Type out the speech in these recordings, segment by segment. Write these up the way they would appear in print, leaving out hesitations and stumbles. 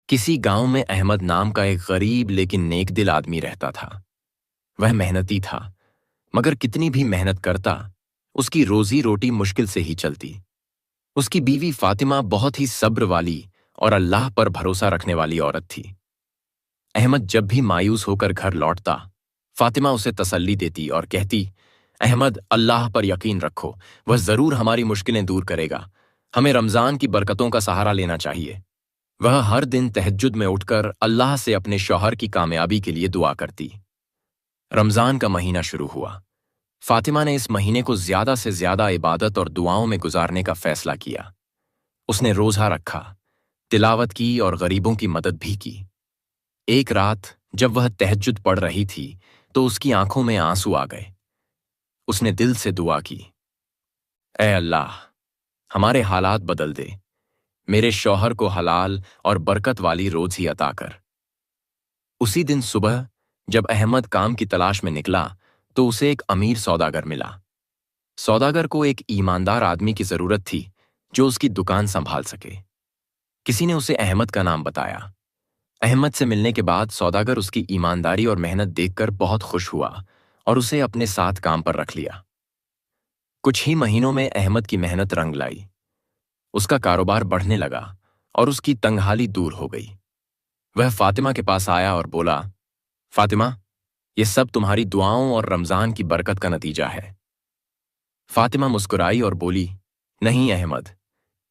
کسی گاؤں میں احمد نام کا ایک غریب لیکن نیک دل آدمی رہتا تھا۔ وہ محنتی تھا، مگر کتنی بھی محنت کرتا اس کی روزی روٹی مشکل سے ہی چلتی۔ اس کی بیوی فاطمہ بہت ہی صبر والی اور اللہ پر بھروسہ رکھنے والی عورت تھی۔ احمد جب بھی مایوس ہو کر گھر لوٹتا، فاطمہ اسے تسلی دیتی اور کہتی، احمد، اللہ پر یقین رکھو، وہ ضرور ہماری مشکلیں دور کرے گا۔ ہمیں رمضان کی برکتوں کا سہارا لینا چاہیے۔ وہ ہر دن تہجد میں اٹھ کر اللہ سے اپنے شوہر کی کامیابی کے لیے دعا کرتی۔ رمضان کا مہینہ شروع ہوا۔ فاطمہ نے اس مہینے کو زیادہ سے زیادہ عبادت اور دعاؤں میں گزارنے کا فیصلہ کیا۔ اس نے روزہ رکھا، تلاوت کی اور غریبوں کی مدد بھی کی۔ ایک رات جب وہ تہجد پڑھ رہی تھی تو اس کی آنکھوں میں آنسو آ گئے۔ اس نے دل سے دعا کی، اے اللہ، ہمارے حالات بدل دے، میرے شوہر کو حلال اور برکت والی روزی عطا کر۔ اسی دن صبح جب احمد کام کی تلاش میں نکلا تو اسے ایک امیر سوداگر ملا۔ سوداگر کو ایک ایماندار آدمی کی ضرورت تھی جو اس کی دکان سنبھال سکے۔ کسی نے اسے احمد کا نام بتایا۔ احمد سے ملنے کے بعد سوداگر اس کی ایمانداری اور محنت دیکھ کر بہت خوش ہوا اور اسے اپنے ساتھ کام پر رکھ لیا۔ کچھ ہی مہینوں میں احمد کی محنت رنگ لائی۔ اس کا کاروبار بڑھنے لگا اور اس کی تنگحالی دور ہو گئی۔ وہ فاطمہ کے پاس آیا اور بولا، فاطمہ، یہ سب تمہاری دعاؤں اور رمضان کی برکت کا نتیجہ ہے۔ فاطمہ مسکرائی اور بولی، نہیں احمد،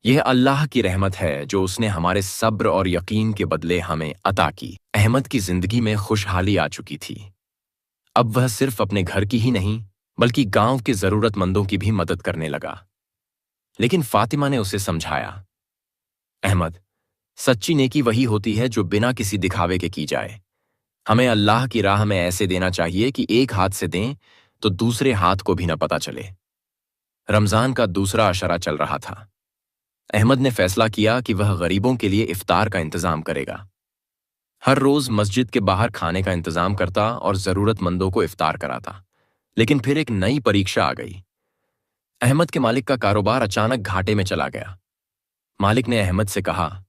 یہ اللہ کی رحمت ہے جو اس نے ہمارے صبر اور یقین کے بدلے ہمیں عطا کی۔ احمد کی زندگی میں خوشحالی آ چکی تھی۔ اب وہ صرف اپنے گھر کی ہی نہیں بلکہ گاؤں کے ضرورت مندوں کی بھی مدد کرنے لگا۔ لیکن فاطمہ نے اسے سمجھایا، احمد، سچی نیکی وہی ہوتی ہے جو بنا کسی دکھاوے کے کی جائے۔ ہمیں اللہ کی راہ میں ایسے دینا چاہیے کہ ایک ہاتھ سے دیں تو دوسرے ہاتھ کو بھی نہ پتہ چلے۔ رمضان کا دوسرا عشرہ چل رہا تھا۔ احمد نے فیصلہ کیا کہ وہ غریبوں کے لیے افطار کا انتظام کرے گا۔ ہر روز مسجد کے باہر کھانے کا انتظام کرتا اور ضرورت مندوں کو افطار کراتا۔ لیکن پھر ایک نئی پریکشا آ گئی۔ احمد کے مالک کا کاروبار اچانک گھاٹے میں چلا گیا۔ مالک نے احمد سے کہا،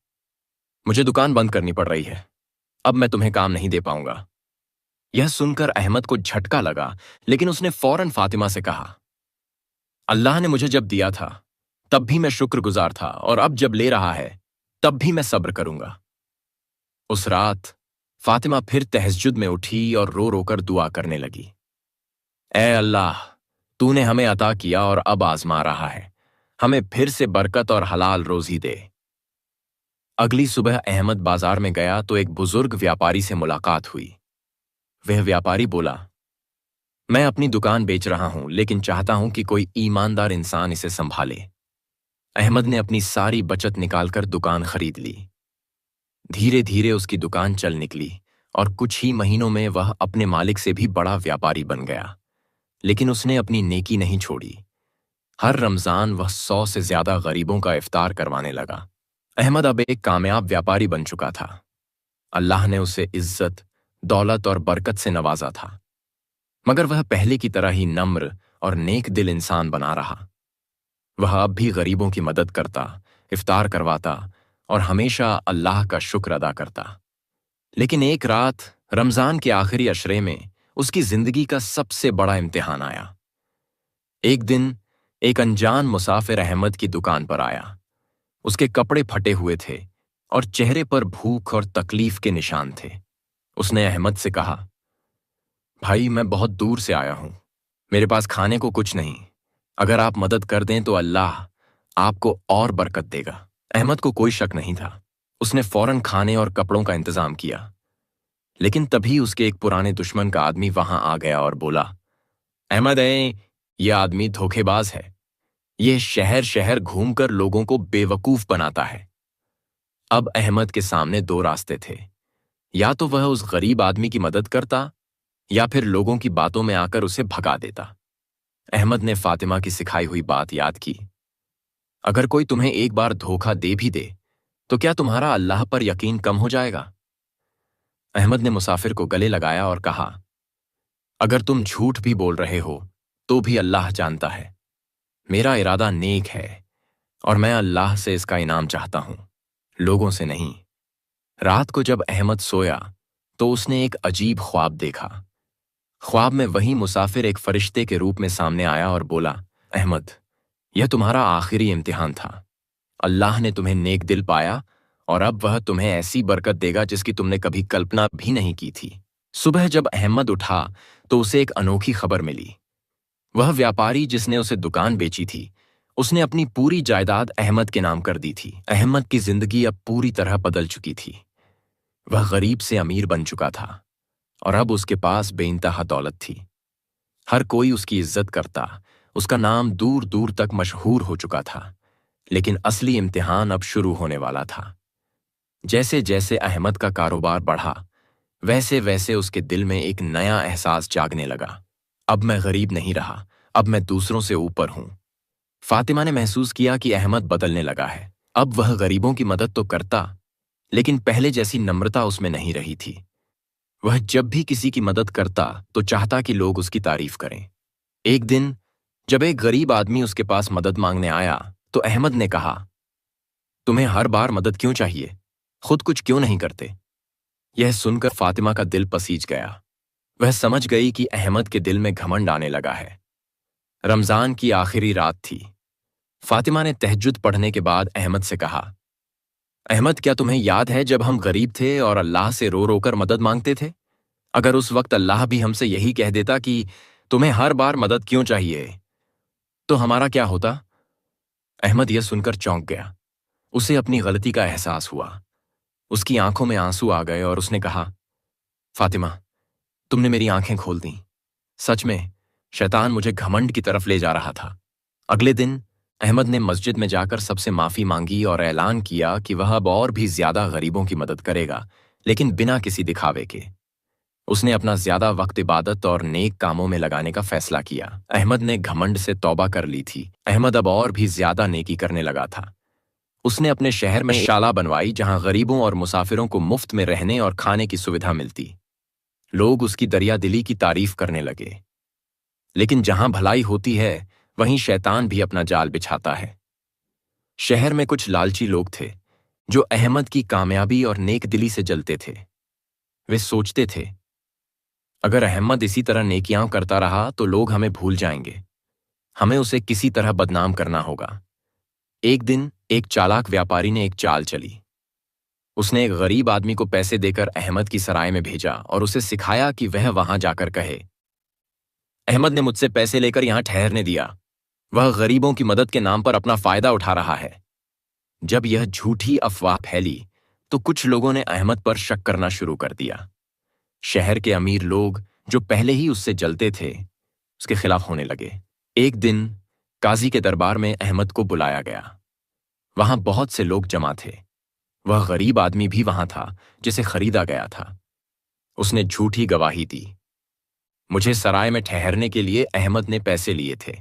مجھے دکان بند کرنی پڑ رہی ہے، اب میں تمہیں کام نہیں دے پاؤں گا۔ یہ سن کر احمد کو جھٹکا لگا، لیکن اس نے فوراً فاطمہ سے کہا، اللہ نے مجھے جب دیا تھا تب بھی میں شکر گزار تھا، اور اب جب لے رہا ہے تب بھی میں صبر کروں گا۔ اس رات فاطمہ پھر تہجد میں اٹھی اور رو رو کر دعا کرنے لگی، اے اللہ، تو نے ہمیں عطا کیا اور اب آزما رہا ہے، ہمیں پھر سے برکت اور حلال روزی دے۔ اگلی صبح احمد بازار میں گیا تو ایک بزرگ ویاپاری سے ملاقات ہوئی۔ وہ ویاپاری بولا، میں اپنی دکان بیچ رہا ہوں لیکن چاہتا ہوں کہ کوئی ایماندار انسان اسے سنبھالے۔ احمد نے اپنی ساری بچت نکال کر دکان خرید لی۔ دھیرے دھیرے اس کی دکان چل نکلی اور کچھ ہی مہینوں میں وہ اپنے مالک سے بھی بڑا ویاپاری بن گیا۔ لیکن اس نے اپنی نیکی نہیں چھوڑی۔ ہر رمضان وہ 100 سے زیادہ غریبوں کا افطار کروانے لگا۔ احمد اب ایک کامیاب ویاپاری بن چکا تھا۔ اللہ نے اسے عزت، دولت اور برکت سے نوازا تھا، مگر وہ پہلے کی طرح ہی نمر اور نیک دل انسان بنا رہا۔ وہ اب بھی غریبوں کی مدد کرتا، افطار کرواتا اور ہمیشہ اللہ کا شکر ادا کرتا۔ لیکن ایک رات رمضان کے آخری عشرے میں اس کی زندگی کا سب سے بڑا امتحان آیا۔ ایک دن ایک انجان مسافر احمد کی دکان پر آیا۔ اس کے کپڑے پھٹے ہوئے تھے اور چہرے پر بھوک اور تکلیف کے نشان تھے۔ اس نے احمد سے کہا، بھائی، میں بہت دور سے آیا ہوں، میرے پاس کھانے کو کچھ نہیں، اگر آپ مدد کر دیں تو اللہ آپ کو اور برکت دے گا۔ احمد کو کوئی شک نہیں تھا۔ اس نے فوراً کھانے اور کپڑوں کا انتظام کیا۔ لیکن تبھی اس کے ایک پرانے دشمن کا آدمی وہاں آ گیا اور بولا، احمد، یہ آدمی دھوکے باز ہے، یہ شہر شہر گھوم کر لوگوں کو بے وقوف بناتا ہے۔ اب احمد کے سامنے دو راستے تھے، یا تو وہ اس غریب آدمی کی مدد کرتا یا پھر لوگوں کی باتوں میں آ کر اسے بھگا دیتا۔ احمد نے فاطمہ کی سکھائی ہوئی بات یاد کی، اگر کوئی تمہیں ایک بار دھوکہ دے بھی دے تو کیا تمہارا اللہ پر یقین کم ہو جائے گا؟ احمد نے مسافر کو گلے لگایا اور کہا، اگر تم جھوٹ بھی بول رہے ہو تو بھی اللہ جانتا ہے، میرا ارادہ نیک ہے اور میں اللہ سے اس کا انعام چاہتا ہوں، لوگوں سے نہیں۔ رات کو جب احمد سویا تو اس نے ایک عجیب خواب دیکھا۔ خواب میں وہی مسافر ایک فرشتے کے روپ میں سامنے آیا اور بولا، احمد، یہ تمہارا آخری امتحان تھا۔ اللہ نے تمہیں نیک دل پایا اور اب وہ تمہیں ایسی برکت دے گا جس کی تم نے کبھی کلپنا بھی نہیں کی تھی۔ صبح جب احمد اٹھا تو اسے ایک انوکھی خبر ملی۔ وہ ویاپاری جس نے اسے دکان بیچی تھی، اس نے اپنی پوری جائیداد احمد کے نام کر دی تھی۔ احمد کی زندگی اب پوری طرح بدل چکی تھی۔ وہ غریب سے امیر بن چکا تھا اور اب اس کے پاس بے انتہا دولت تھی۔ ہر کوئی اس کی عزت کرتا، اس کا نام دور دور تک مشہور ہو چکا تھا۔ لیکن اصلی امتحان اب شروع ہونے والا تھا۔ جیسے جیسے احمد کا کاروبار بڑھا، ویسے ویسے اس کے دل میں ایک نیا احساس جاگنے لگا۔ اب میں غریب نہیں رہا، اب میں دوسروں سے اوپر ہوں۔ فاطمہ نے محسوس کیا کہ احمد بدلنے لگا ہے۔ اب وہ غریبوں کی مدد تو کرتا، لیکن پہلے جیسی نمرتا اس میں نہیں رہی تھی۔ وہ جب بھی کسی کی مدد کرتا تو چاہتا کہ لوگ اس کی تعریف کریں۔ ایک دن جب ایک غریب آدمی اس کے پاس مدد مانگنے آیا تو احمد نے کہا، تمہیں ہر بار مدد کیوں چاہیے؟ خود کچھ کیوں نہیں کرتے؟ یہ سن کر فاطمہ کا دل پسیج گیا۔ وہ سمجھ گئی کہ احمد کے دل میں گھمنڈ آنے لگا ہے۔ رمضان کی آخری رات تھی۔ فاطمہ نے تہجد پڑھنے کے بعد احمد سے کہا، احمد، کیا تمہیں یاد ہے جب ہم غریب تھے اور اللہ سے رو رو کر مدد مانگتے تھے؟ اگر اس وقت اللہ بھی ہم سے یہی کہہ دیتا کہ تمہیں ہر بار مدد کیوں چاہیے، تو ہمارا کیا ہوتا؟ احمد یہ سن کر چونک گیا۔ اسے اپنی غلطی کا احساس ہوا۔ اس کی آنکھوں میں آنسو آ گئے اور اس نے کہا، فاطمہ، تم نے میری آنکھیں کھول دیں۔ سچ میں شیطان مجھے گھمنڈ کی طرف لے جا رہا تھا۔ اگلے دن احمد نے مسجد میں جا کر سب سے معافی مانگی اور اعلان کیا کہ وہ اب اور بھی زیادہ غریبوں کی مدد کرے گا، لیکن بنا کسی دکھاوے کے۔ اس نے اپنا زیادہ وقت عبادت اور نیک کاموں میں لگانے کا فیصلہ کیا۔ احمد نے گھمنڈ سے توبہ کر لی تھی۔ احمد اب اور بھی زیادہ نیکی کرنے لگا تھا۔ اس نے اپنے شہر میں شالہ بنوائی جہاں غریبوں اور مسافروں کو مفت میں رہنے اور کھانے کی سویدھا ملتی۔ لوگ اس کی دریا دلی کی تعریف کرنے لگے۔ لیکن جہاں بھلائی ہوتی ہے وہیں شیطان بھی اپنا جال بچھاتا ہے۔ شہر میں کچھ لالچی لوگ تھے جو احمد کی کامیابی اور نیک دلی سے جلتے تھے۔ وہ سوچتے تھے، اگر احمد اسی طرح نیکیاں کرتا رہا تو لوگ ہمیں بھول جائیں گے، ہمیں اسے کسی طرح بدنام کرنا ہوگا۔ ایک دن ایک چالاک ویاپاری نے ایک چال چلی۔ اس نے ایک غریب آدمی کو پیسے دے کر احمد کی سرائے میں بھیجا اور اسے سکھایا کہ وہ وہاں جا کر کہے، احمد نے مجھ سے پیسے لے کر یہاں ٹھہرنے دیا، وہ غریبوں کی مدد کے نام پر اپنا فائدہ اٹھا رہا ہے۔ جب یہ جھوٹی افواہ پھیلی تو کچھ لوگوں نے احمد پر شک کرنا شروع کر دیا۔ شہر کے امیر لوگ جو پہلے ہی اس سے جلتے تھے اس کے خلاف ہونے لگے۔ ایک دن قاضی کے دربار میں احمد کو بلایا گیا۔ وہاں بہت سے لوگ جمع تھے۔ وہ غریب آدمی بھی وہاں تھا جسے خریدا گیا تھا۔ اس نے جھوٹی گواہی دی، مجھے سرائے میں ٹھہرنے کے لیے احمد نے پیسے لیے تھے،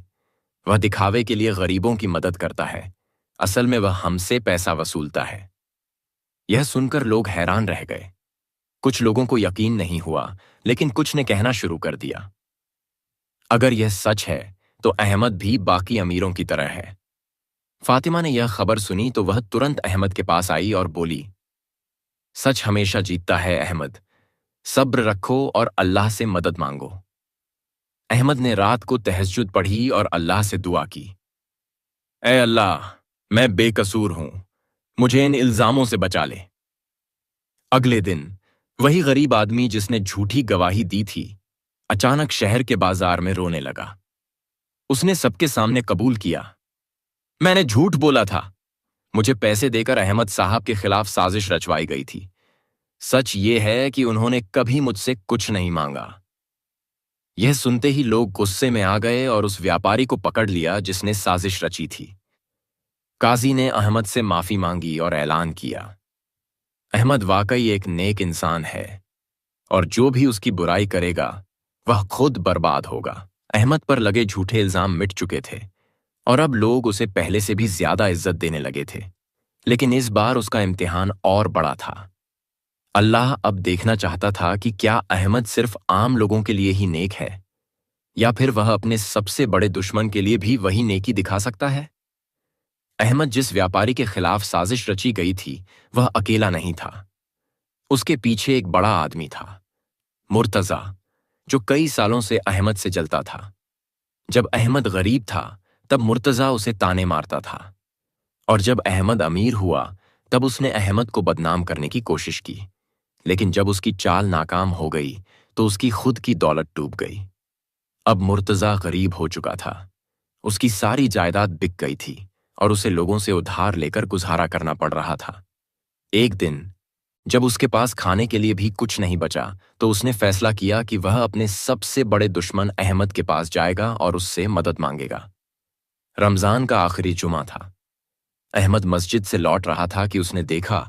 وہ دکھاوے کے لیے غریبوں کی مدد کرتا ہے، اصل میں وہ ہم سے پیسہ وصولتا ہے۔ یہ سن کر لوگ حیران رہ گئے۔ کچھ لوگوں کو یقین نہیں ہوا، لیکن کچھ نے کہنا شروع کر دیا، اگر یہ سچ ہے تو احمد بھی باقی امیروں کی طرح ہے۔ فاطمہ نے یہ خبر سنی تو وہ ترنت احمد کے پاس آئی اور بولی، سچ ہمیشہ جیتتا ہے احمد، صبر رکھو اور اللہ سے مدد مانگو۔ احمد نے رات کو تہجد پڑھی اور اللہ سے دعا کی، اے اللہ، میں بے قصور ہوں، مجھے ان الزاموں سے بچا لے۔ اگلے دن وہی غریب آدمی جس نے جھوٹی گواہی دی تھی اچانک شہر کے بازار میں رونے لگا۔ اس نے سب کے سامنے قبول کیا، میں نے جھوٹ بولا تھا، مجھے پیسے دے کر احمد صاحب کے خلاف سازش رچوائی گئی تھی۔ سچ یہ ہے کہ انہوں نے کبھی مجھ سے کچھ نہیں مانگا۔ یہ سنتے ہی لوگ غصے میں آ گئے اور اس ویاپاری کو پکڑ لیا جس نے سازش رچی تھی۔ قاضی نے احمد سے معافی مانگی اور اعلان کیا، احمد واقعی ایک نیک انسان ہے اور جو بھی اس کی برائی کرے گا وہ خود برباد ہوگا۔ احمد پر لگے جھوٹے الزام مٹ چکے تھے اور اب لوگ اسے پہلے سے بھی زیادہ عزت دینے لگے تھے، لیکن اس بار اس کا امتحان اور بڑا تھا۔ اللہ اب دیکھنا چاہتا تھا کہ کیا احمد صرف عام لوگوں کے لیے ہی نیک ہے یا پھر وہ اپنے سب سے بڑے دشمن کے لیے بھی وہی نیکی دکھا سکتا ہے۔ احمد جس ویاپاری کے خلاف سازش رچی گئی تھی وہ اکیلا نہیں تھا، اس کے پیچھے ایک بڑا آدمی تھا، مرتضی، جو کئی سالوں سے احمد سے جلتا تھا۔ جب احمد غریب تھا تب مرتضی اسے تانے مارتا تھا، اور جب احمد امیر ہوا تب اس نے احمد کو بدنام کرنے کی کوشش کی، لیکن جب اس کی چال ناکام ہو گئی تو اس کی خود کی دولت ڈوب گئی۔ اب مرتضی غریب ہو چکا تھا، اس کی ساری جائیداد بک گئی تھی اور اسے لوگوں سے ادھار لے کر گزارا کرنا پڑ رہا تھا۔ ایک دن جب اس کے پاس کھانے کے لیے بھی کچھ نہیں بچا تو اس نے فیصلہ کیا کہ وہ اپنے سب سے بڑے دشمن احمد کے پاس جائے گا اور اس سے مدد مانگے گا۔ رمضان کا آخری جمعہ تھا۔ احمد مسجد سے لوٹ رہا تھا کہ اس نے دیکھا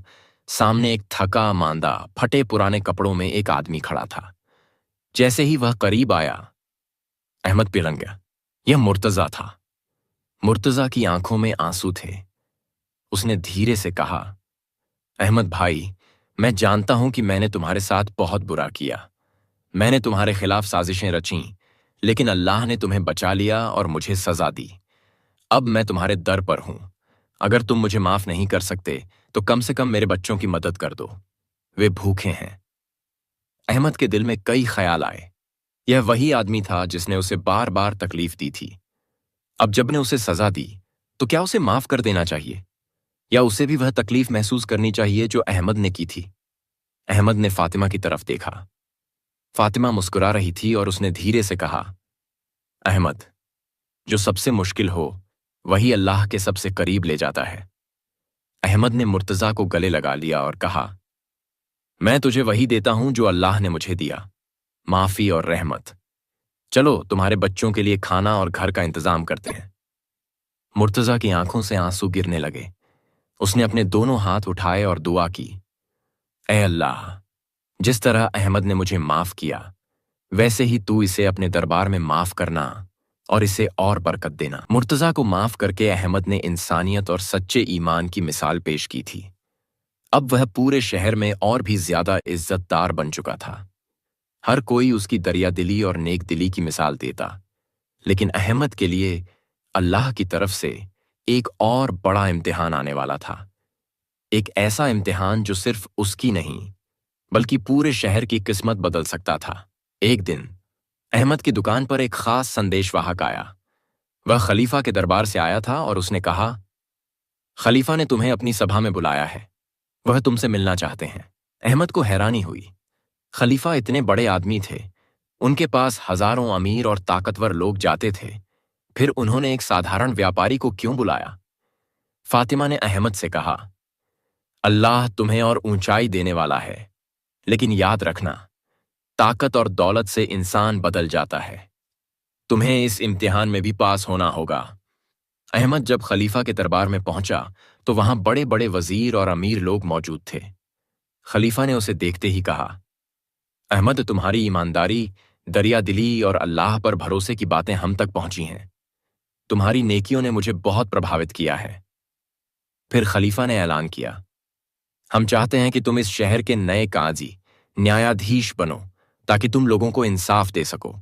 سامنے ایک تھکا ماندہ پھٹے پرانے کپڑوں میں ایک آدمی کھڑا تھا۔ جیسے ہی وہ قریب آیا، احمد پلن گیا۔ یہ مرتضی تھا۔ مرتضی کی آنکھوں میں آنسو تھے۔ اس نے دھیرے سے کہا، احمد بھائی، میں جانتا ہوں کہ میں نے تمہارے ساتھ بہت برا کیا، میں نے تمہارے خلاف سازشیں رچیں، لیکن اللہ نے تمہیں بچا لیا اور مجھے سزا دی۔ اب میں تمہارے در پر ہوں، اگر تم مجھے معاف نہیں کر سکتے تو کم سے کم میرے بچوں کی مدد کر دو، وہ بھوکے ہیں۔ احمد کے دل میں کئی خیال آئے۔ یہ وہی آدمی تھا جس نے اسے بار بار تکلیف دی تھی۔ اب جب نے اسے سزا دی تو کیا اسے معاف کر دینا چاہیے، یا اسے بھی وہ تکلیف محسوس کرنی چاہیے جو احمد نے کی تھی؟ احمد نے فاطمہ کی طرف دیکھا۔ فاطمہ مسکرا رہی تھی اور اس نے دھیرے سے کہا، احمد، جو سب سے مشکل ہو وہی اللہ کے سب سے قریب لے جاتا ہے۔ احمد نے مرتضی کو گلے لگا لیا اور کہا، میں تجھے وہی دیتا ہوں جو اللہ نے مجھے دیا، معافی اور رحمت۔ چلو تمہارے بچوں کے لیے کھانا اور گھر کا انتظام کرتے ہیں۔ مرتضی کی آنکھوں سے آنسو گرنے لگے۔ اس نے اپنے دونوں ہاتھ اٹھائے اور دعا کی، اے اللہ، جس طرح احمد نے مجھے معاف کیا ویسے ہی تو اسے اپنے دربار میں معاف کرنا اور اسے اور برکت دینا۔ مرتضی کو معاف کر کے احمد نے انسانیت اور سچے ایمان کی مثال پیش کی تھی۔ اب وہ پورے شہر میں اور بھی زیادہ عزت دار بن چکا تھا۔ ہر کوئی اس کی دریا دلی اور نیک دلی کی مثال دیتا، لیکن احمد کے لیے اللہ کی طرف سے ایک اور بڑا امتحان آنے والا تھا، ایک ایسا امتحان جو صرف اس کی نہیں بلکہ پورے شہر کی قسمت بدل سکتا تھا۔ ایک دن احمد کی دکان پر ایک خاص سندیش واہک آیا۔ وہ خلیفہ کے دربار سے آیا تھا اور اس نے کہا، خلیفہ نے تمہیں اپنی سبھا میں بلایا ہے، وہ تم سے ملنا چاہتے ہیں۔ احمد کو حیرانی ہوئی۔ خلیفہ اتنے بڑے آدمی تھے، ان کے پاس ہزاروں امیر اور طاقتور لوگ جاتے تھے، پھر انہوں نے ایک سادھارن ویاپاری کو کیوں بلایا؟ فاطمہ نے احمد سے کہا، اللہ تمہیں اور اونچائی دینے والا ہے، لیکن یاد رکھنا، طاقت اور دولت سے انسان بدل جاتا ہے، تمہیں اس امتحان میں بھی پاس ہونا ہوگا۔ احمد جب خلیفہ کے دربار میں پہنچا تو وہاں بڑے بڑے وزیر اور امیر لوگ موجود تھے۔ خلیفہ نے اسے دیکھتے ہی کہا، احمد، تمہاری ایمانداری، دریا دلی اور اللہ پر بھروسے کی باتیں ہم تک پہنچی ہیں، تمہاری نیکیوں نے مجھے بہت پربھاوت کیا ہے۔ پھر خلیفہ نے اعلان کیا، ہم چاہتے ہیں کہ تم اس شہر کے نئے قاضی، نیایادھیش بنو تاکہ تم لوگوں کو انصاف دے سکو۔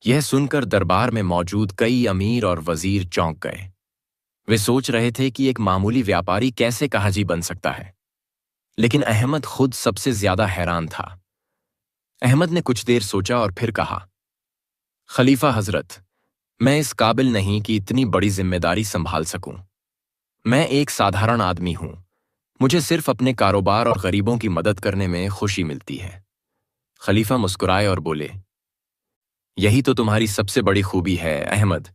یہ سن کر دربار میں موجود کئی امیر اور وزیر چونک گئے۔ وہ سوچ رہے تھے کہ ایک معمولی ویاپاری کیسے قاضی بن سکتا ہے، لیکن احمد خود سب سے زیادہ حیران تھا۔ احمد نے کچھ دیر سوچا اور پھر کہا، خلیفہ حضرت، میں اس قابل نہیں کہ اتنی بڑی ذمہ داری سنبھال سکوں۔ میں ایک سادھارن آدمی ہوں، مجھے صرف اپنے کاروبار اور غریبوں کی مدد کرنے میں خوشی ملتی ہے۔ خلیفہ مسکرائے اور بولے، یہی تو تمہاری سب سے بڑی خوبی ہے احمد،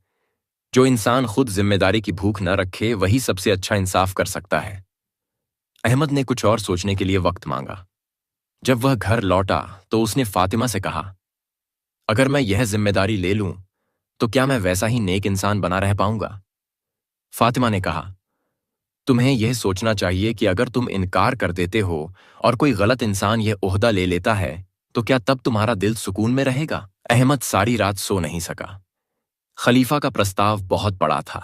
جو انسان خود ذمہ داری کی بھوک نہ رکھے وہی سب سے اچھا انصاف کر سکتا ہے۔ احمد نے کچھ اور سوچنے کے لیے وقت مانگا۔ جب وہ گھر لوٹا تو اس نے فاطمہ سے کہا، اگر میں یہ ذمہ داری لے لوں تو کیا میں ویسا ہی نیک انسان بنا رہ پاؤں گا؟ فاطمہ نے کہا، تمہیں یہ سوچنا چاہیے کہ اگر تم انکار کر دیتے ہو اور کوئی غلط انسان یہ عہدہ لے لیتا ہے تو کیا تب تمہارا دل سکون میں رہے گا؟ احمد ساری رات سو نہیں سکا۔ خلیفہ کا پرستاو بہت بڑا تھا۔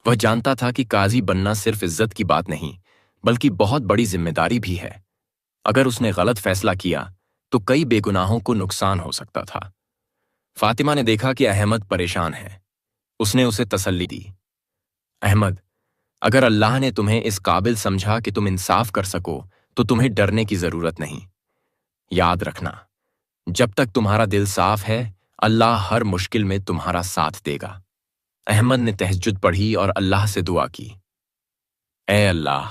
وہ جانتا تھا کہ قاضی بننا صرف عزت کی بات نہیں بلکہ بہت بڑی ذمہ داری بھی ہے۔ اگر اس نے غلط فیصلہ کیا تو کئی بے گناہوں کو نقصان ہو سکتا تھا۔ فاطمہ نے دیکھا کہ احمد پریشان ہے۔ اس نے اسے تسلی دی، احمد، اگر اللہ نے تمہیں اس قابل سمجھا کہ تم انصاف کر سکو تو تمہیں ڈرنے کی ضرورت نہیں۔ یاد رکھنا، جب تک تمہارا دل صاف ہے، اللہ ہر مشکل میں تمہارا ساتھ دے گا۔ احمد نے تہجد پڑھی اور اللہ سے دعا کی، اے اللہ،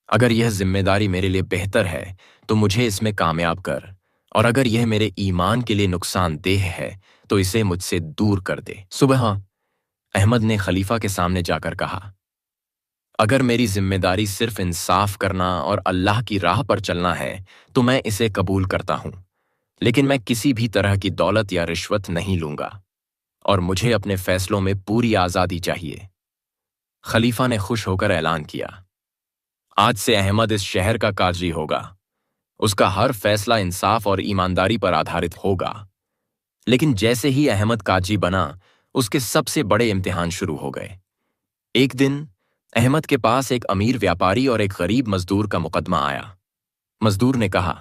اگر یہ ذمہ داری میرے لیے بہتر ہے تو مجھے اس میں کامیاب کر، اور اگر یہ میرے ایمان کے لیے نقصان دہ ہے تو اسے مجھ سے دور کر دے۔ صبح احمد نے خلیفہ کے سامنے جا کر کہا، اگر میری ذمہ داری صرف انصاف کرنا اور اللہ کی راہ پر چلنا ہے تو میں اسے قبول کرتا ہوں، لیکن میں کسی بھی طرح کی دولت یا رشوت نہیں لوں گا، اور مجھے اپنے فیصلوں میں پوری آزادی چاہیے۔ خلیفہ نے خوش ہو کر اعلان کیا، آج سے احمد اس شہر کا قاضی ہوگا، اس کا ہر فیصلہ انصاف اور ایمانداری پر آدھارت ہوگا۔ لیکن جیسے ہی احمد قاضی بنا، اس کے سب سے بڑے امتحان شروع ہو گئے۔ ایک دن احمد کے پاس ایک امیر ویاپاری اور ایک غریب مزدور کا مقدمہ آیا۔ مزدور نے کہا،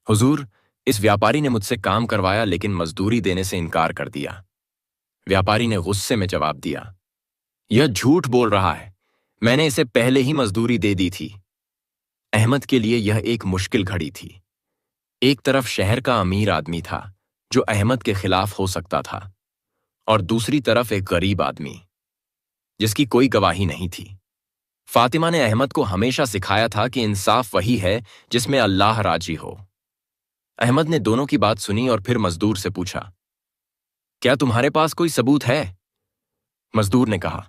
حضور، اس ویاپاری نے مجھ سے کام کروایا لیکن مزدوری دینے سے انکار کر دیا۔ ویاپاری نے غصے میں جواب دیا، یہ جھوٹ بول رہا ہے، میں نے اسے پہلے ہی مزدوری دے دی تھی۔ احمد کے لیے یہ ایک مشکل گھڑی تھی۔ ایک طرف شہر کا امیر آدمی تھا جو احمد کے خلاف ہو سکتا تھا، اور دوسری طرف ایک غریب آدمی جس کی کوئی گواہی نہیں تھی۔ فاطمہ نے احمد کو ہمیشہ سکھایا تھا کہ انصاف وہی ہے جس میں اللہ راضی ہو۔ احمد نے دونوں کی بات سنی اور پھر مزدور سے پوچھا، کیا تمہارے پاس کوئی ثبوت ہے؟ مزدور نے کہا،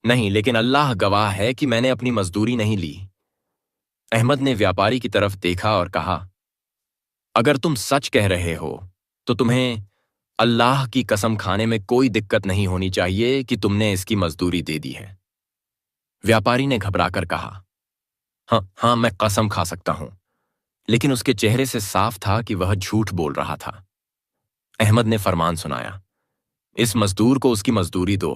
نہیں، لیکن اللہ گواہ ہے کہ میں نے اپنی مزدوری نہیں لی۔ احمد نے ویاپاری کی طرف دیکھا اور کہا، اگر تم سچ کہہ رہے ہو تو تمہیں اللہ کی قسم کھانے میں کوئی دقت نہیں ہونی چاہیے کہ تم نے اس کی مزدوری دے دی ہے۔ ویاپاری نے گھبرا کر کہا، ہاں میں قسم کھا سکتا ہوں، لیکن اس کے چہرے سے صاف تھا کہ وہ جھوٹ بول رہا تھا۔ احمد نے فرمان سنایا، اس مزدور کو اس کی مزدوری دو،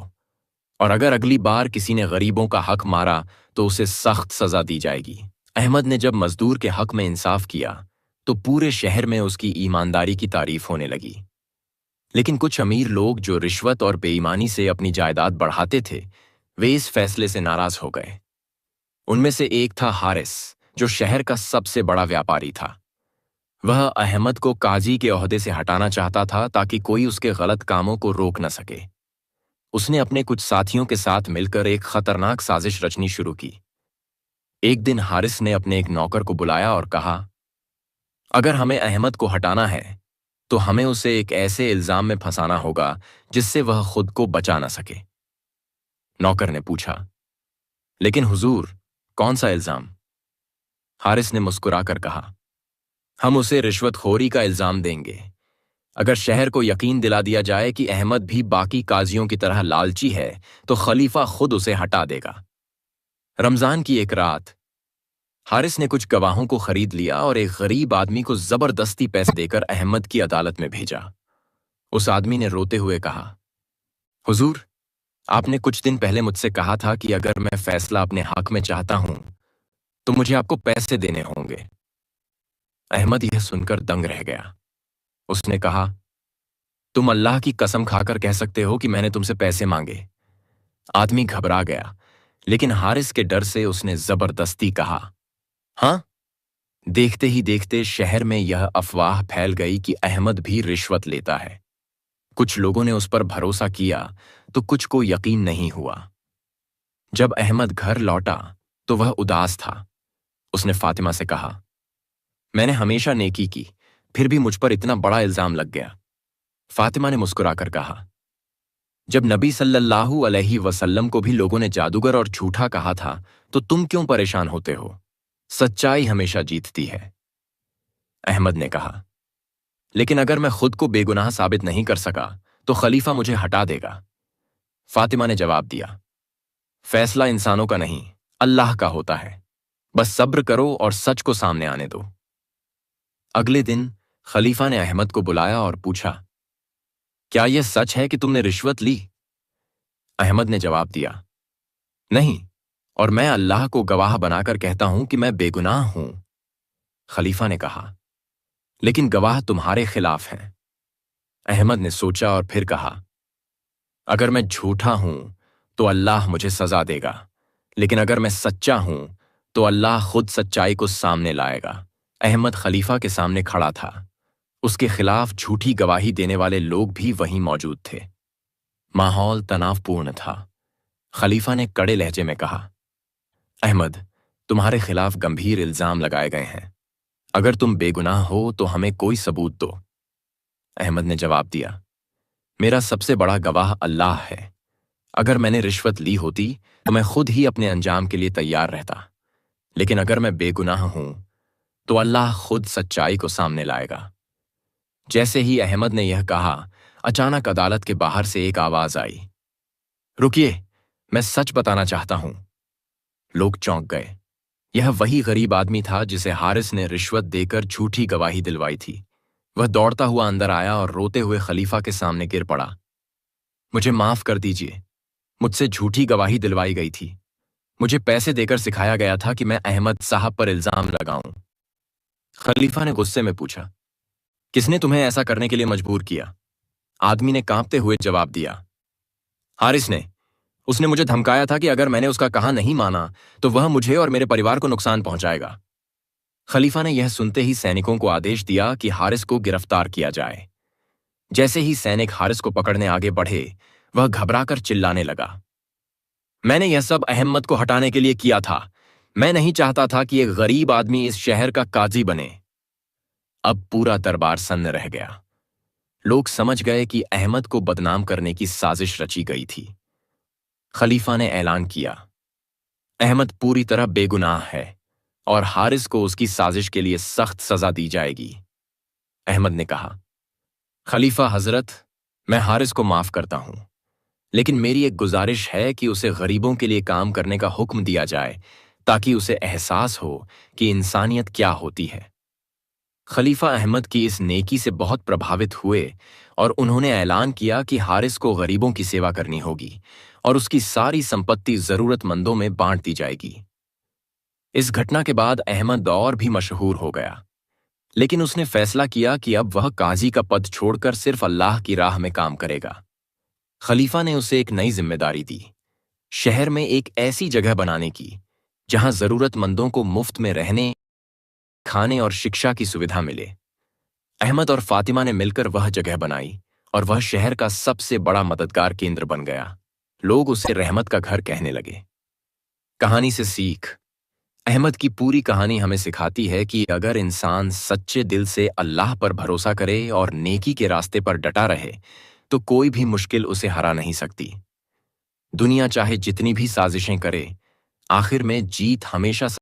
اور اگر اگلی بار کسی نے غریبوں کا حق مارا تو اسے سخت سزا دی جائے گی۔ احمد نے جب مزدور کے حق میں انصاف کیا تو پورے شہر میں اس کی ایمانداری کی تعریف ہونے لگی۔ لیکن کچھ امیر لوگ جو رشوت اور بے ایمانی سے اپنی جائیداد بڑھاتے تھے، وہ اس فیصلے سے ناراض ہو گئے۔ ان میں سے ایک تھا حارث، جو شہر کا سب سے بڑا ویاپاری تھا۔ وہ احمد کو قاضی کے عہدے سے ہٹانا چاہتا تھا تاکہ کوئی اس کے غلط کاموں کو روک نہ سکے۔ اس نے اپنے کچھ ساتھیوں کے ساتھ مل کر ایک خطرناک سازش رچنی شروع کی۔ ایک دن حارث نے اپنے ایک نوکر کو بلایا اور کہا، اگر ہمیں احمد کو ہٹانا ہے تو ہمیں اسے ایک ایسے الزام میں پھنسانا ہوگا جس سے وہ خود کو بچا نہ سکے۔ نوکر نے پوچھا، لیکن حضور، کون سا الزام؟ حارث نے مسکرا کر کہا، ہم اسے رشوت خوری کا الزام دیں گے۔ اگر شہر کو یقین دلا دیا جائے کہ احمد بھی باقی قاضیوں کی طرح لالچی ہے تو خلیفہ خود اسے ہٹا دے گا۔ رمضان کی ایک رات حارث نے کچھ گواہوں کو خرید لیا اور ایک غریب آدمی کو زبردستی پیسے دے کر احمد کی عدالت میں بھیجا۔ اس آدمی نے روتے ہوئے کہا، حضور، آپ نے کچھ دن پہلے مجھ سے کہا تھا کہ اگر میں فیصلہ اپنے حق میں چاہتا ہوں تو مجھے آپ کو پیسے دینے ہوں گے۔ احمد یہ سن کر دنگ رہ گیا۔ اس نے کہا، تم اللہ کی قسم کھا کر کہہ سکتے ہو کہ میں نے تم سے پیسے مانگے؟ آدمی گھبرا گیا، لیکن حارث کے ڈر سے اس نے زبردستی کہا، ہاں۔ دیکھتے ہی دیکھتے شہر میں یہ افواہ پھیل گئی کہ احمد بھی رشوت لیتا ہے۔ کچھ لوگوں نے اس پر بھروسہ کیا تو کچھ کو یقین نہیں ہوا۔ جب احمد گھر لوٹا تو وہ اداس تھا۔ اس نے فاطمہ سے کہا، میں نے ہمیشہ نیکی کی، پھر بھی مجھ پر اتنا بڑا الزام لگ گیا۔ فاطمہ نے مسکرا کر کہا، جب نبی صلی اللہ علیہ وسلم کو بھی لوگوں نے جادوگر اور جھوٹا کہا تھا تو تم کیوں پریشان ہوتے ہو؟ سچائی ہمیشہ جیتتی ہے۔ احمد نے کہا، لیکن اگر میں خود کو بے گناہ ثابت نہیں کر سکا تو خلیفہ مجھے ہٹا دے گا۔ فاطمہ نے جواب دیا، فیصلہ انسانوں کا نہیں، اللہ کا ہوتا ہے، بس صبر کرو اور سچ کو سامنے آنے دو۔ اگلے دن خلیفہ نے احمد کو بلایا اور پوچھا، کیا یہ سچ ہے کہ تم نے رشوت لی؟ احمد نے جواب دیا، نہیں، اور میں اللہ کو گواہ بنا کر کہتا ہوں کہ میں بے گناہ ہوں۔ خلیفہ نے کہا، لیکن گواہ تمہارے خلاف ہیں۔ احمد نے سوچا اور پھر کہا، اگر میں جھوٹا ہوں تو اللہ مجھے سزا دے گا، لیکن اگر میں سچا ہوں تو اللہ خود سچائی کو سامنے لائے گا۔ احمد خلیفہ کے سامنے کھڑا تھا۔ اس کے خلاف جھوٹی گواہی دینے والے لوگ بھی وہیں موجود تھے۔ ماحول تناؤ پورن تھا۔ خلیفہ نے کڑے لہجے میں کہا، احمد، تمہارے خلاف گمبھیر الزام لگائے گئے ہیں۔ اگر تم بے گناہ ہو تو ہمیں کوئی ثبوت دو۔ احمد نے جواب دیا، میرا سب سے بڑا گواہ اللہ ہے۔ اگر میں نے رشوت لی ہوتی تو میں خود ہی اپنے انجام کے لیے تیار رہتا، لیکن اگر میں بے گناہ ہوں تو اللہ خود سچائی کو سامنے لائے گا۔ جیسے ہی احمد نے یہ کہا، اچانک عدالت کے باہر سے ایک آواز آئی، رکیے، میں سچ بتانا چاہتا ہوں۔ لوگ چونک گئے۔ یہ وہی غریب آدمی تھا جسے حارث نے رشوت دے کر جھوٹی گواہی دلوائی تھی۔ وہ دوڑتا ہوا اندر آیا اور روتے ہوئے خلیفہ کے سامنے گر پڑا۔ مجھے معاف کر دیجیے، مجھ سے جھوٹی گواہی دلوائی گئی تھی۔ مجھے پیسے دے کر سکھایا گیا تھا کہ میں احمد صاحب پر الزام لگاؤں۔ خلیفہ نے غصے میں پوچھا، کس نے تمہیں ایسا کرنے کے لیے مجبور کیا؟ آدمی نے کانپتے ہوئے جواب دیا، حارث نے۔ اس نے مجھے دھمکایا تھا کہ اگر میں نے اس کا کہا نہیں مانا تو وہ مجھے اور میرے پریوار کو نقصان پہنچائے گا۔ خلیفہ نے یہ سنتے ہی سینکوں کو آدیش دیا کہ حارث کو گرفتار کیا جائے۔ جیسے ہی سینک حارث کو پکڑنے آگے بڑھے، وہ گھبرا کر چلانے لگا، میں نے یہ سب احمد کو ہٹانے کے لیے کیا تھا۔ میں نہیں چاہتا تھا کہ ایک غریب آدمی اس شہر کا قاضی بنے۔ اب پورا دربار سن رہ گیا۔ لوگ سمجھ گئے کہ احمد کو بدنام کرنے کی سازش رچی گئی تھی۔ خلیفہ نے اعلان کیا، احمد پوری طرح بے گناہ ہے اور حارث کو اس کی سازش کے لیے سخت سزا دی جائے گی۔ احمد نے کہا، خلیفہ حضرت، میں حارث کو معاف کرتا ہوں، لیکن میری ایک گزارش ہے کہ اسے غریبوں کے لیے کام کرنے کا حکم دیا جائے تاکہ اسے احساس ہو کہ انسانیت کیا ہوتی ہے۔ خلیفہ احمد کی اس نیکی سے بہت پربھاوت ہوئے اور انہوں نے اعلان کیا کہ حارث کو غریبوں کی سیوا کرنی ہوگی اور اس کی ساری سمپتی ضرورت مندوں میں بانٹ دی جائے گی۔ اس گھٹنا کے بعد احمد اور بھی مشہور ہو گیا، لیکن اس نے فیصلہ کیا کہ اب وہ قاضی کا پد چھوڑ کر صرف اللہ کی راہ میں کام کرے گا۔ خلیفہ نے اسے ایک نئی ذمہ داری دی، شہر میں ایک ایسی جگہ بنانے کی جہاں ضرورت مندوں کو مفت میں رہنے، کھانے اور شکشا کی سویدھا ملے۔ احمد اور فاطمہ نے مل کر وہ جگہ بنائی اور وہ شہر کا سب سے بڑا مددگار کیندر بن گیا۔ لوگ اسے رحمت کا گھر کہنے لگے۔ کہانی سے سیکھ۔ احمد کی پوری کہانی ہمیں سکھاتی ہے کہ اگر انسان سچے دل سے اللہ پر بھروسہ کرے اور نیکی کے راستے پر ڈٹا رہے تو کوئی بھی مشکل اسے ہرا نہیں سکتی۔ دنیا چاہے جتنی بھی سازشیں کرے، آخر میں جیت ہمیشہ